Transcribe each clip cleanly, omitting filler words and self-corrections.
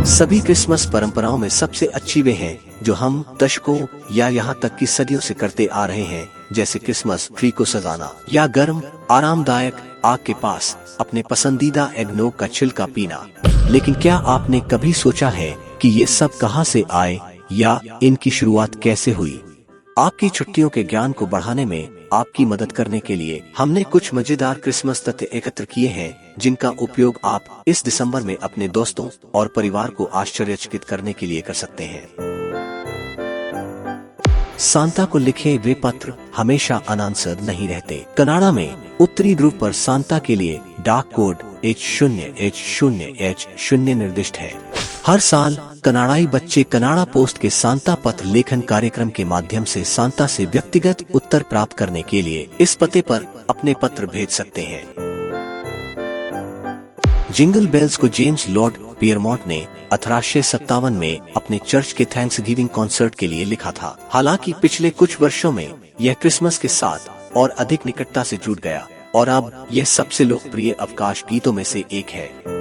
सभी क्रिसमस परंपराओं में सबसे अच्छी वे हैं जो हम दशकों या यहाँ तक कि सदियों से करते आ रहे हैं, जैसे क्रिसमस ट्री को सजाना या गर्म आरामदायक आग के पास अपने पसंदीदा एगनोग का छिलका पीना। लेकिन क्या आपने कभी सोचा है कि ये सब कहाँ से आए या इनकी शुरुआत कैसे हुई? आपकी छुट्टियों के ज्ञान को बढ़ाने में आपकी मदद करने के लिए हमने कुछ मजेदार क्रिसमस तथ्य एकत्र किए हैं, जिनका उपयोग आप इस दिसंबर में अपने दोस्तों और परिवार को आश्चर्यचकित करने के लिए कर सकते हैं। सांता को लिखे वे पत्र हमेशा अनांसर्ड नहीं रहते। कनाडा में उत्तरी ध्रुव पर सांता के लिए डाक कोड H0H0H0 निर्दिष्ट है। हर साल कनाडाई बच्चे कनाडा पोस्ट के सांता पत्र लेखन कार्यक्रम के माध्यम से सांता से व्यक्तिगत उत्तर प्राप्त करने के लिए इस पते पर अपने पत्र भेज सकते हैं। जिंगल बेल्स को जेम्स लॉर्ड पियरमोंट ने 1857 में अपने चर्च के थैंक्सगिविंग कॉन्सर्ट के लिए लिखा था। हालांकि पिछले कुछ वर्षों में यह क्रिसमस के साथ और अधिक निकटता से जुड़ गया और अब यह सबसे लोकप्रिय अवकाश गीतों में से एक है।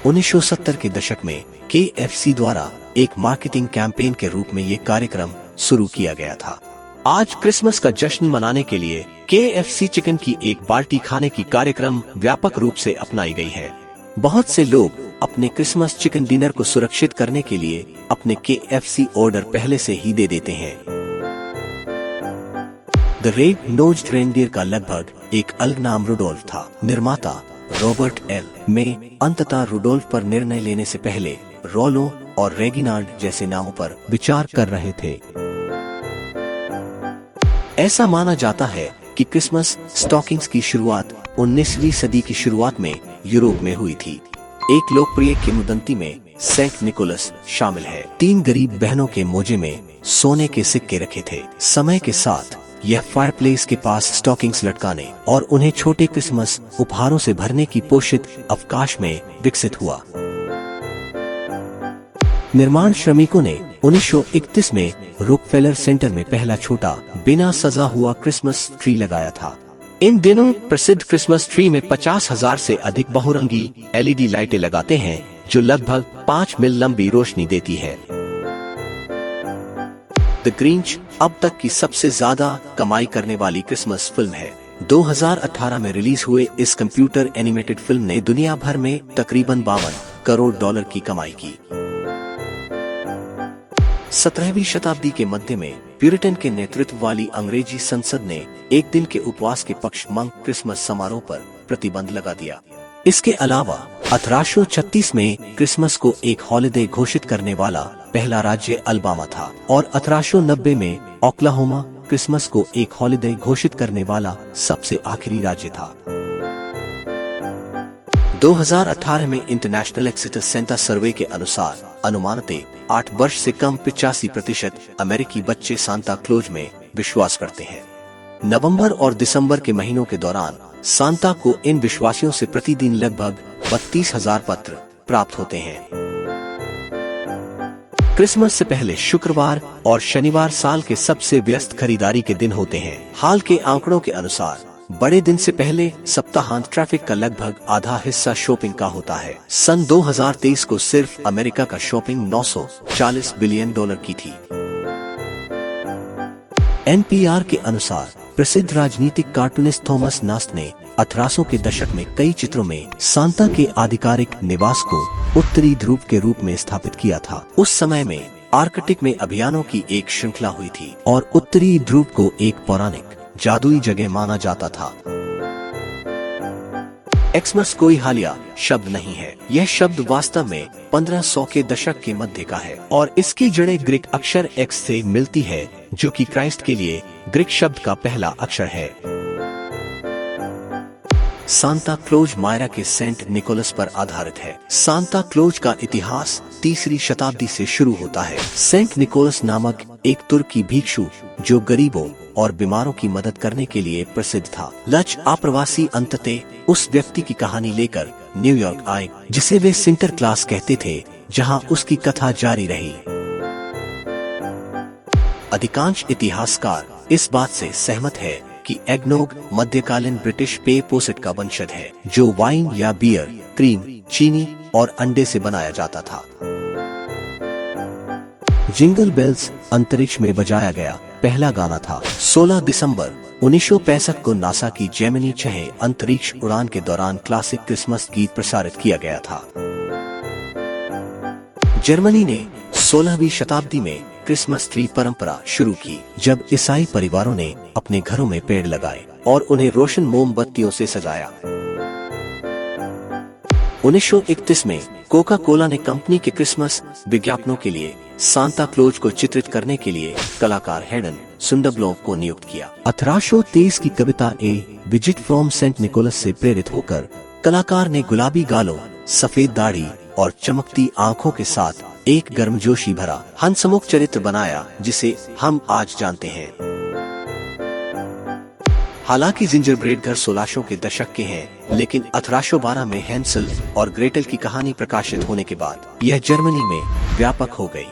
1970 के दशक में KFC द्वारा एक मार्केटिंग कैंपेन के रूप में ये कार्यक्रम शुरू किया गया था। आज क्रिसमस का जश्न मनाने के लिए KFC चिकन की एक बाल्टी खाने की कार्यक्रम व्यापक रूप से अपनाई गई है। बहुत से लोग अपने क्रिसमस चिकन डिनर को सुरक्षित करने के लिए अपने KFC ऑर्डर पहले से ही दे देते हैं। द रेड नोज्ड रेनडियर का लगभग एक अलग नाम रुडोल्फ था। निर्माता रॉबर्ट एल में अंततः रुडोल्फ पर निर्णय लेने से पहले रोलो और रेगिनाल्ड जैसे नामों पर विचार कर रहे थे। ऐसा माना जाता है कि क्रिसमस स्टॉकिंग्स की शुरुआत 19वीं सदी की शुरुआत में यूरोप में हुई थी। एक लोकप्रिय किंवदंती में सेंट निकोलस शामिल है। 3 गरीब बहनों के मोजे में सोने के सिक्के रखे थे। समय के साथ यह फायरप्लेस के पास स्टॉकिंग्स लटकाने और उन्हें छोटे क्रिसमस उपहारों से भरने की पोषित अवकाश में विकसित हुआ। निर्माण श्रमिकों ने 1931 में रॉकफेलर सेंटर में पहला छोटा बिना सजा हुआ क्रिसमस ट्री लगाया था। इन दिनों प्रसिद्ध क्रिसमस ट्री में 50,000 से अधिक बहुरंगी LED लाइटें लगाते हैं, जो लगभग 5 मील लंबी रोशनी देती है। द ग्रिंच अब तक की सबसे ज्यादा कमाई करने वाली क्रिसमस फिल्म है। 2018 में रिलीज हुए इस कंप्यूटर एनिमेटेड फिल्म ने दुनिया भर में तकरीबन $52 करोड़ की कमाई की। 17वीं शताब्दी के मध्य में प्यूरिटन के नेतृत्व वाली अंग्रेजी संसद ने एक दिन के उपवास के पक्ष मंग क्रिसमस समारोह पर प्रतिबंध लगा दिया। इसके अलावा 1836 में क्रिसमस को एक हॉलिडे घोषित करने वाला पहला राज्य अल्बामा था और 1890 में ओक्लाहोमा क्रिसमस को एक हॉलिडे घोषित करने वाला सबसे आखिरी राज्य था। 2018 में इंटरनेशनल एक्सिटर सेंटा सर्वे के अनुसार अनुमानतः 8 वर्ष से कम 85% अमेरिकी बच्चे सांता क्लॉज में विश्वास करते हैं। नवंबर और दिसंबर के महीनों के दौरान सांता को इन विश्वासियों से प्रतिदिन लगभग 32,000 पत्र प्राप्त होते हैं। क्रिसमस से पहले शुक्रवार और शनिवार साल के सबसे व्यस्त खरीदारी के दिन होते हैं। हाल के आंकड़ों के अनुसार बड़े दिन से पहले सप्ताहांत ट्रैफिक का लगभग आधा हिस्सा शॉपिंग का होता है। सन 2023 को सिर्फ अमेरिका का शॉपिंग $940 बिलियन की थी। NPR के अनुसार प्रसिद्ध राजनीतिक कार्टूनिस्ट थॉमस नास्ट ने 1800 के दशक में कई चित्रों में सांता के आधिकारिक निवास को उत्तरी ध्रुव के रूप में स्थापित किया था। उस समय में आर्कटिक में अभियानों की एक श्रृंखला हुई थी और उत्तरी ध्रुव को एक पौराणिक जादुई जगह माना जाता था। एक्समस कोई हालिया शब्द नहीं है। यह शब्द वास्तव में 1500 के दशक के मध्य का है और इसकी जड़ें ग्रीक अक्षर एक्स से मिलती है, जो कि क्राइस्ट के लिए ग्रीक शब्द का पहला अक्षर है। सांता क्लॉज मायरा के सेंट निकोलस पर आधारित है। सांता क्लॉज का इतिहास 3री शताब्दी से शुरू होता है। सेंट निकोलस नामक एक तुर्की भिक्षु जो गरीबों और बीमारों की मदद करने के लिए प्रसिद्ध था। लच आप्रवासी अंततः उस व्यक्ति की कहानी लेकर न्यूयॉर्क आए जिसे वे सिंटर क्लास कहते थे, जहां उसकी कथा जारी रही। अधिकांश इतिहासकार इस बात से सहमत है कि एग्नोग मध्यकालीन ब्रिटिश पेय पोसेट का वंशज है, जो वाइन या बियर, क्रीम, चीनी और अंडे से बनाया जाता था। जिंगल बेल्स अंतरिक्ष में बजाया गया पहला गाना था। 16 दिसंबर 1965 को नासा की जेमिनी 6 अंतरिक्ष उड़ान के दौरान क्लासिक क्रिसमस गीत प्रसारित किया गया था। जर्मनी ने 16वीं शताब्दी में क्रिसमस ट्री परंपरा शुरू की, जब ईसाई परिवारों ने अपने घरों में पेड़ लगाए और उन्हें रोशन मोमबत्तियों से सजाया। 1931 में कोका कोला ने कंपनी के क्रिसमस विज्ञापनों के लिए सांता क्लॉज को चित्रित करने के लिए कलाकार हेडन सुंडरब्लोव को नियुक्त किया। 1823 की कविता ए विजिट फ्रॉम सेंट निकोलस से प्रेरित होकर कलाकार ने गुलाबी गालों, सफेद दाढ़ी और चमकती आंखों के साथ एक गर्मजोशी भरा हंसमुख चरित्र बनाया, जिसे हम आज जानते हैं। हालांकि जिंजरब्रेड घर 1600 के दशक के हैं, लेकिन 1812 में हैंसल और ग्रेटल की कहानी प्रकाशित होने के बाद यह जर्मनी में व्यापक हो गई।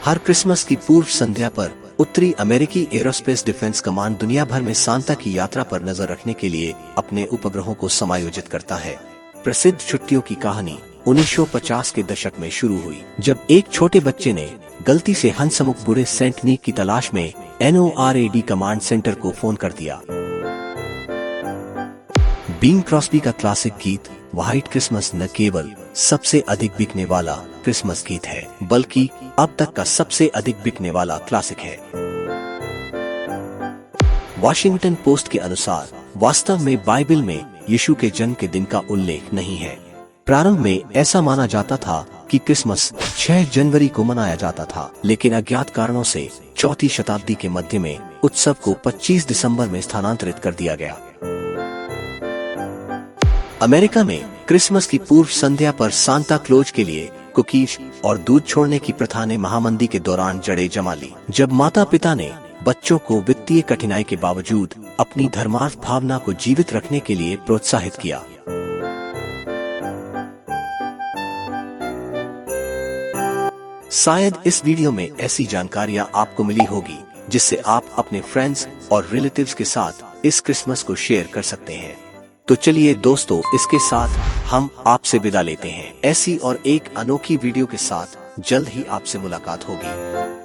हर क्रिसमस की पूर्व संध्या पर उत्तरी अमेरिकी एरोस्पेस डिफेंस कमांड दुनिया भर में सांता की यात्रा पर नजर रखने के लिए अपने उपग्रहों को समायोजित करता है। प्रसिद्ध छुट्टियों की कहानी 1950 के दशक में शुरू हुई, जब एक छोटे बच्चे ने गलती से हंसमुख बुरे सेंट निक की तलाश में NORAD कमांड सेंटर को फोन कर दिया। बिंग क्रॉस्बी का क्लासिक गीत व्हाइट क्रिसमस न केवल सबसे अधिक बिकने वाला क्रिसमस गीत है, बल्कि अब तक का सबसे अधिक बिकने वाला क्लासिक है। वॉशिंगटन पोस्ट के अनुसार वास्तव में बाइबल में यीशु के जन्म के दिन का उल्लेख नहीं है। प्रारंभ में ऐसा माना जाता था कि क्रिसमस 6 जनवरी को मनाया जाता था, लेकिन अज्ञात कारणों से 4वीं शताब्दी के मध्य में उत्सव को 25 दिसंबर में स्थानांतरित कर दिया गया। अमेरिका में क्रिसमस की पूर्व संध्या पर सांता क्लॉज के लिए कुकीज और दूध छोड़ने की प्रथा ने महामंदी के दौरान जड़ें जमा ली, जब माता पिता ने बच्चों को वित्तीय कठिनाई के बावजूद अपनी धर्मार्थ भावना को जीवित रखने के लिए प्रोत्साहित किया। शायद इस वीडियो में ऐसी जानकारियां आपको मिली होगी जिससे आप अपने फ्रेंड्स और रिलेटिव्स के साथ इस क्रिसमस को शेयर कर सकते हैं। तो चलिए दोस्तों, इसके साथ हम आपसे विदा लेते हैं। ऐसी और एक अनोखी वीडियो के साथ जल्द ही आपसे मुलाकात होगी।